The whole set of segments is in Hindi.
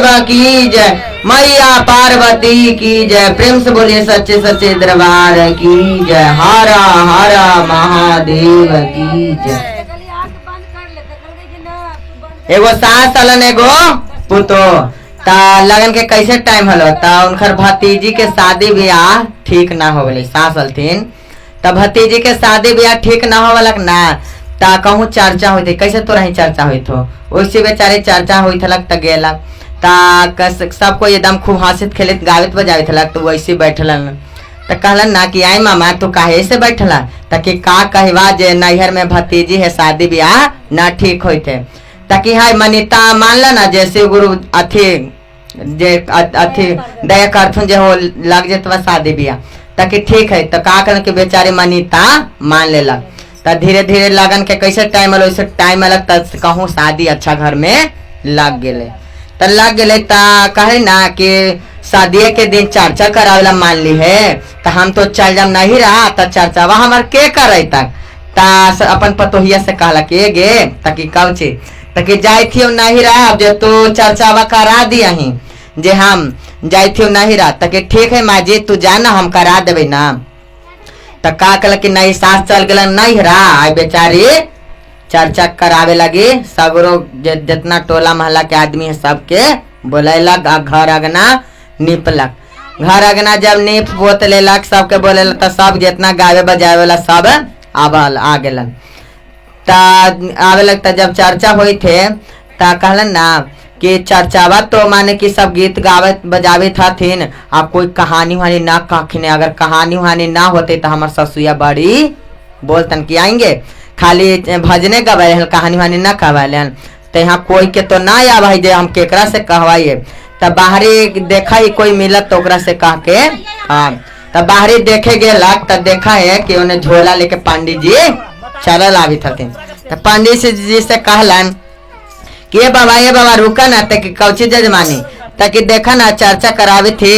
महादेव की जय, मैया पार्वती की जय। प्रेम से बोलिए सच्चे सच्चे दरबार की जय। हर हर महादेव की जय। एगो सास अलन एगो पुतो ता लगन के कैसे टाइम हलो ता उनकर भतीजी के शादी ब्याह ठीक ना हो गई। सास अलथिन तब भतीजी के शादी ब्याह ठीक ना होलक ना ता कहूँ चर्चा हुई थी। कैसे तो रही चर्चा हुई थो वैसे बेचारे चर्चा हुई थलक त गेलक ता सबको एकदम खूब हंसित खेलित गावित बजावित थलक तो वैसे बैठलन त कहलन ना कि आई मामा तू काहे से बैठला ताकि का कहवा जे नैहर में भतीजी है शादी ब्याह ना ठीक होई थे ताकि हाय मनीता मान ला ना जैसे गुरु अथी जे अथी दया करथुन जे हो लग जेतवा शादी ब्याह ताकि ठीक है तो का करन के बेचारे मनीता मान लेलक त धीरे धीरे लगन के कैसे टाइम अलग वैसे टाइम अलग त कहूँ शादी अच्छा घर में लग गेले त लग गेले ता कहे ना कि शादी के दिन चर्चा करावेला मान ली है तो हम तो चल जाम नहीं रहा त चर्चा वह हमार के करे तक ता अपन पतोहिया से कहला कि गे ताकि कौचे ताकि जाई थी नहीं रहा अब जो तो चर्चा करा दिया ही जे हम जाई थी नहीं रहा ताकि ठीक है माँ जी तू जाना हम करा देवे ना तो का कल कि नहीं सास चल गया नहीं रहा आई बेचारी चर्चा करावे लगी सगरो जितना टोला महला के आदमी है सबके बोलेलक घर अगना निपलक घर अगना जब निप पोत लेलक सबके बोले तो सब जितना गावे बजावे वाला सब आबल आ गेलन आवे लगता जब चर्चा हुई थे ता कहलन ना कि चर्चावा तो माने कि सब गीत गावे बजावे थिन आप कोई कहानी वहानी ना कहखिन अगर कहानी वहानी ना होते तो हमार ससुया बड़ी बोलतन कि आएंगे खाली भजने गवाए कहानी वहानी ना कहवाले तो यहाँ कोई के तो ना या भाई जे हम केकरा से कहवाइए तब बाहरी देखा ही कोई मिलत तो ओकरा से कह के हाँ तब बाहरी देखे गेलक तब देखा है कि उन्हें झोला लेके पंडित जी चलल आवी थथिन तो पंडित जी से कहलन कि ये बाबा रुका ना तक कौची जजमानी ताकि देखा ना चर्चा करावी थी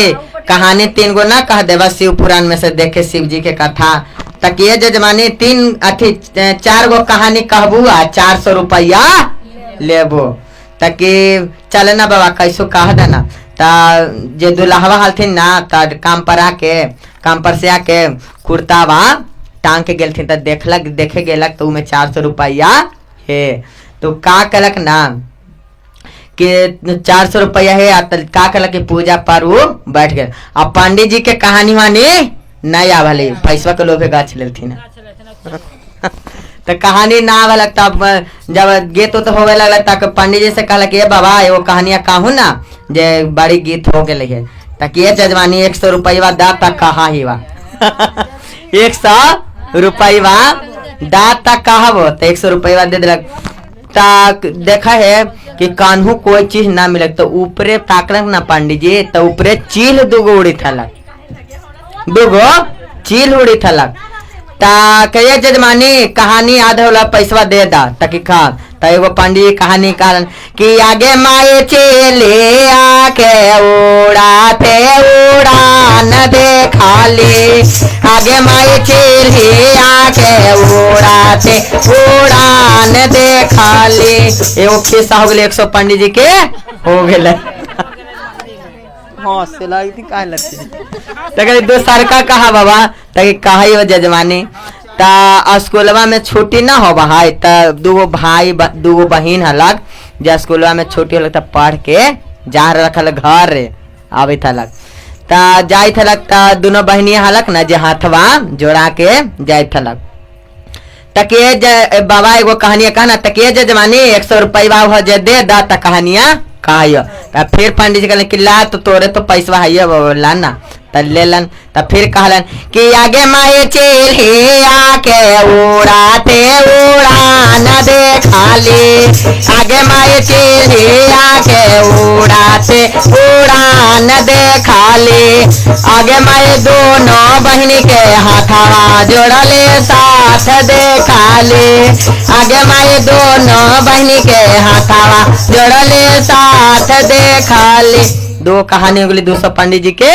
कहानी 3 गो ना कह देवा शिव पुराण में से देखे शिव जी के कथा ताकि ये जजमानी 4 गो कहानी कहबू 400 रुपया लेबो ताकि चले ना बाबा कैसो कह देना ता जे दुल्हवा हलथिन ना ता काम पर से आके कुर्तावा टांग के गेलथिन त देखलक देखे गेलक तो उमे 400 रुपया है तो का कलक ना कि 400 रुपया है का कलक कि पूजा पर वो बैठ गए अब पंडित जी के कहानी वानी नहीं आवली पैसा के लोभे गाछ लेथिन तो कहानी ना आवे लगता जब गीत तो होवे लगला तक पंडित जी से कहला कि बाबा एगो कहानिया कहूँ ना जे बड़ी गीत हो गए है ताकि ये जजमानी 100 रुपया दा तक कहा ही वा 100 रुपया दा तक कहबो तो 100 रुपया दे दिलक ताक देखा है कि कान्हू कोई चीज ना मिले तो ऊपरे ताकलक ना पंडित जी तो ऊपरे चील 2 गो उड़ी थलक 2 गो चील उड़ी थलक ता कहे जजमानी कहानी आधा वाला पैसा दे दा ताकि खा तो एगो पंडित जी कहानी कहलन कि आगे माए चले आके उड़ाते उड़ान दे खाली आगे माए चले आके उड़ाते उड़ान दे खाली एगो खिस्सा हो गए 100 पंडित जी के हो गए हाँ से लगती कहा लगती दो सरका कहा बाबा ताकि कहा ही जजमानी ता स्कूलवा में छुट्टी ना हो भाई ता 2 गो भाई 2 गो बहन हलक जा स्कूलवा में छुट्टी हलक ता पढ़ के जा रखल घर रे आवे थलक ता जाई थलक ता दोनों बहनिया हलक ना जे हाथवा जोड़ा के जाई थलक तकिए बाबा एगो कहानिया कहना तकिए जजमानी 100 रुपया हो जे दे दा ता कहानिया कहियो ता फिर पंडित जी कहले कि ला तो तोरे तो पैसा है लाना त लेलन त फिर कहलन कि आगे माए चेले आके उड़ाते उड़ान दे खाली आगे माए चेले आके उड़ाते उड़ान दे खाली आगे माए दोनों बहनी के हाथवा जोड़ले साथ दे खाली आगे माए दोनों बहनी के हाथवा जोड़ले साथ दे खाली 2 कहानी हो गई 200 पंडित जी के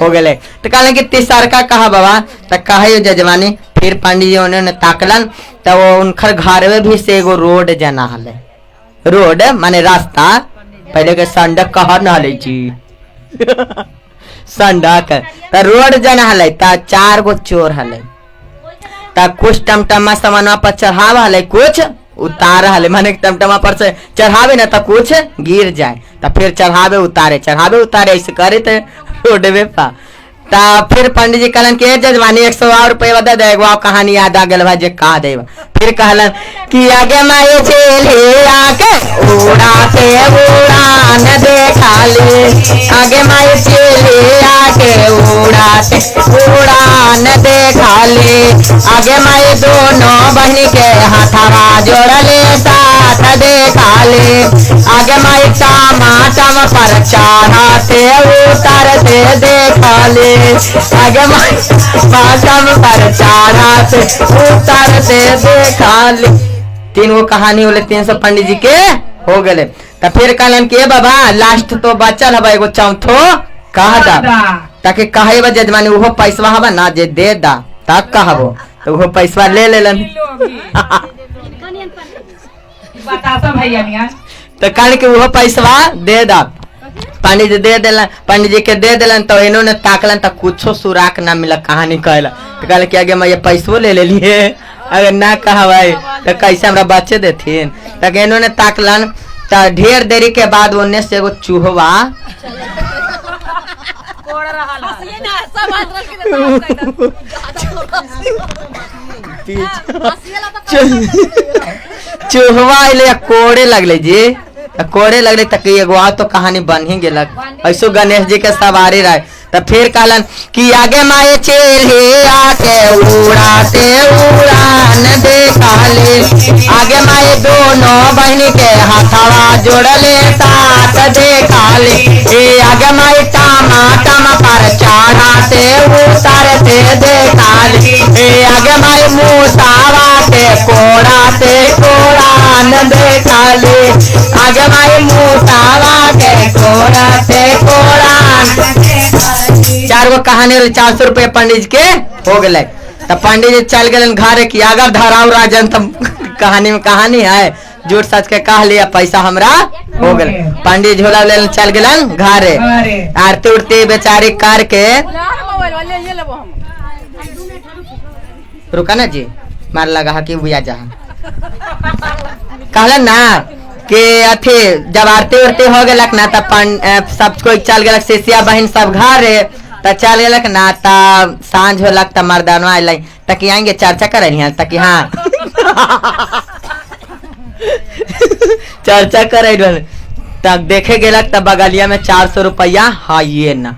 हो गए तो कहले कि तीसरका कहा बाबा तो कहे जजमानी फिर पंडित जी उन्होंने ताकलन तो वो उनकर घर में भी से एगो रोड जना हले रोड माने रास्ता पहले के संडा कहा न हले छी संडा के त रोड जन हले त 4 गो चोर हले त कुछ टमटमा सामानवा पर चढ़ावा हले कुछ उतार हले माने टमटमा पर से चढ़ावे न त कुछ गिर जाए त फिर चढ़ावे उतारे ऐसे करे थे रोडवे पा ता फिर पंडित जी कहलन के जजमानी 100 रुपया दे देगो कहानी याद आ गल जे कहा देव फिर कहलन कि आगे माए चले आके उड़ाते उड़ान देखा ले आगे माए चले आके उड़ाते उड़ान देखा ले आगे माए दोनों बहनी के हाथावा जोड़ले साथ देखा ले आगे माए टमाटम पर चढ़ाते उतारते देखा ले आगे टमाटम पर चढ़ाते उतारते देखा ले 3 गो कहानी होले 300 पंडित जी के हो गए तो फिर कहलन के बाबा लास्ट तो बचल हवा एगो चौथो कह दा ताकि कहे बा जजमानी उहो पैसा हवा ना जे दे दा तक कहबो तो उहो पैसा ले लेलन तो कहल के उहो पैसा दे दा पंडित जी दे देलन पंडित जी के दे देलन तो इन्होंने ताकलन तो कुछो सुराक ना मिला कहानी कहला तो कहल के आगे मैं ये पैसो ले लिए अगर ना कहा भाई तो कैसे हमरा बच्चे देथिन तक इन्होंने ताकलन तो ढेर देरी के बाद ओने से एगो चूहवा चूहवा अले कोड़े लगले जी कोड़े लगले तक एगो तो कहानी बन ही गेलक ऐसो गणेश जी के सवारी रहे तो फिर कहलन कि आगे माए चेले आके उड़ाते उड़ान देखा ले आगे माए दोनों बहनी के हाथावा जोड़ले साथ देखा ले आगे माए टमाटम पर चढ़ाते उतारते देखा ले आगे माए मूसावा के कोड़ाते कोड़ान देखा ले आगे माए मूसावा के कोड़ाते कोड़ान 4 गो कहानी 400 रुपया पंडित के हो गए तब पंडित जी चल गए घर की अगर धराव राजन तब कहानी में कहानी है झूठ सच के कह लिया पैसा हमरा हो गए पंडित झोला ले चल गए घरे आरती उड़ती बेचारी करके रुका ना जी मार लगा कि बुआ जहाँ कहलन ना कि अथी जब आरती उरती हो गलक ना तब सब कोई चल गलक शिष्या बहन सब घर त चल गलक ना तब सांझ होलक तब मर्दानवा अल तक आएंगे चर्चा कर तक हाँ चर्चा कर तब देखे गेलक तब बगलिया में 400 रुपया हाँ ये ना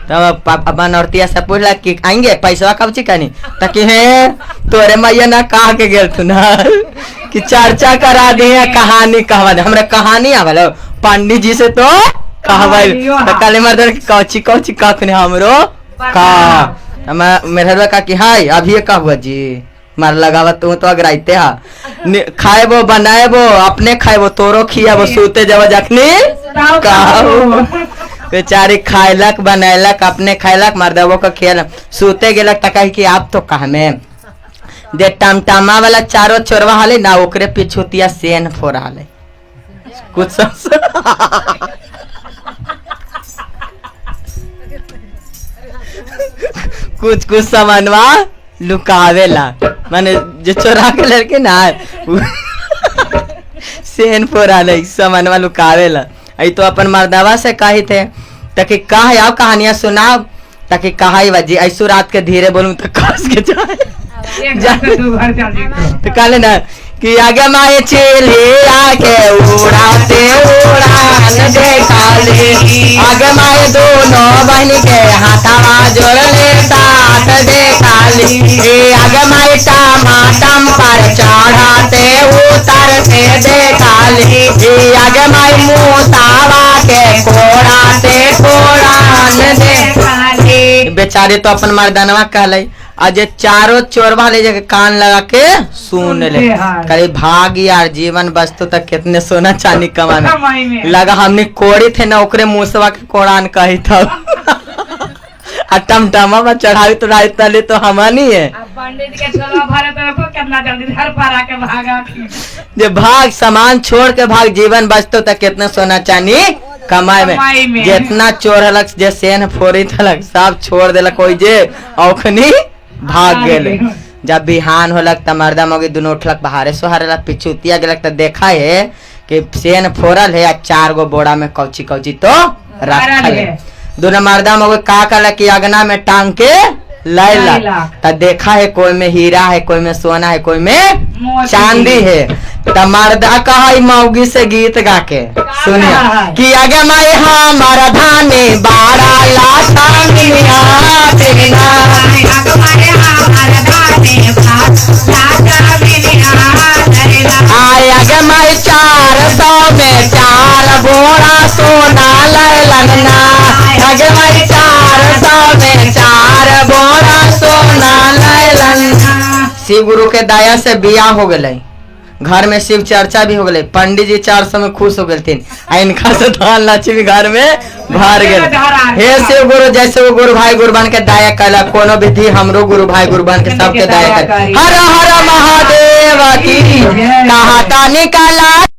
तब अपन औरतिया से पूछलक कि आएंगे पैसा कब चिकनी तक हे तोरे मैया ना कहा के गेल तू ना कि चर्चा करा दिए कहानी कहवा दे हमरा कहानी आवल पंडित जी से तो कहवाई तो काले मर्दन कौची कौची कखने हमरो का मेहरबा का कि हाय अभी का हुआ जी मार लगावा तू तो अगराइते हा खाएबो बनाएबो अपने खाएबो तोरो खियाबो सूते जब जखनी कहू बेचारी खायलक बनैलक अपने खायलक मर्दबो का खियालक सूते गेलक त कही कि आप तो कहा में दे टमटमा वाला चारों चोरवा हाले ना ओकरे पिछुतिया सेन फोर हाले कुछ कुछ सामानवा लुकावेला माने जो चोरा के लड़के ना सेन फोर हाले सामानवा लुकावेला आई तो अपन मर्दवा से कही थे ताकि कहा आओ कहानियां सुनाओ ताकि कहा वजी ऐसो रात के धीरे बोलूं तो कस के तो कहले ना कि आगे माए चेले आके उड़ाते उड़ान देखा ले आगे माए दोनों बहन के हाथावा जोड़ले साथ देखा ले आगे माए टमाटम पर चढ़ाते उतारते देखा ले आगे माए मूसावा के कोड़ाते कोड़ान देखा ले बेचारे तो अपन मर्दानवा कहले आज चारों चोरवा ले जाके कान लगा के सुन ले कहीं भाग यार जीवन वस्तु तक कितने सोना चांदी कमाने लगा हमने कोड़ी थे ना ओकरे मूसवा के कोड़ान कही था आ टमटमा में चढ़ाई तो रात तले तो हमनी है। अब पंडित के चलो भरे तो देखो कितना जल्दी घर पर आके भागा। जे भाग सामान छोड़ के भाग जीवन बचतो तो कितना सोना चांदी कमाए में। जितना चोर हलक जे सेन फोड़ी थलक सब छोड़ देलक कोई जे औखनी भाग गेले। जब बिहान होलक त मर्दा मौगी दोनों उठलक बाहरे सोहरलक पिछुतिया गेलक त देखा है कि सेन फोड़ल है आ 4 गो बोरा में कौची कौची तो रखल है। दोनों मर्दा मौगी का कहलक कि अगना में टांग के लैला त देखा है कोई में हीरा है, कोई में सोना है, कोई में चांदी है। त मर्दा कहा मौगी से गीत गा के सुनिया कि आगे माई हमारा धाने बारा लाठा मिया देना आय आगे माई 400 में 4 बोरा सोना लैलना आगे माई 400 में 4 बोरा सोना लैलना। शिव गुरु के दया से बियाह हो गए, घर में शिव चर्चा भी हो गई, पंडित जी 400 में खुश हो गए। इनका से धन लक्ष्मी घर में भर गए। हे शिव गुरु जैसे वो गुरु भाई गुरु बन के दया कला कोनो विधि हमरो गुरु भाई गुरु बन के सबके दया कर। हर हर महादेव की कहा निकाला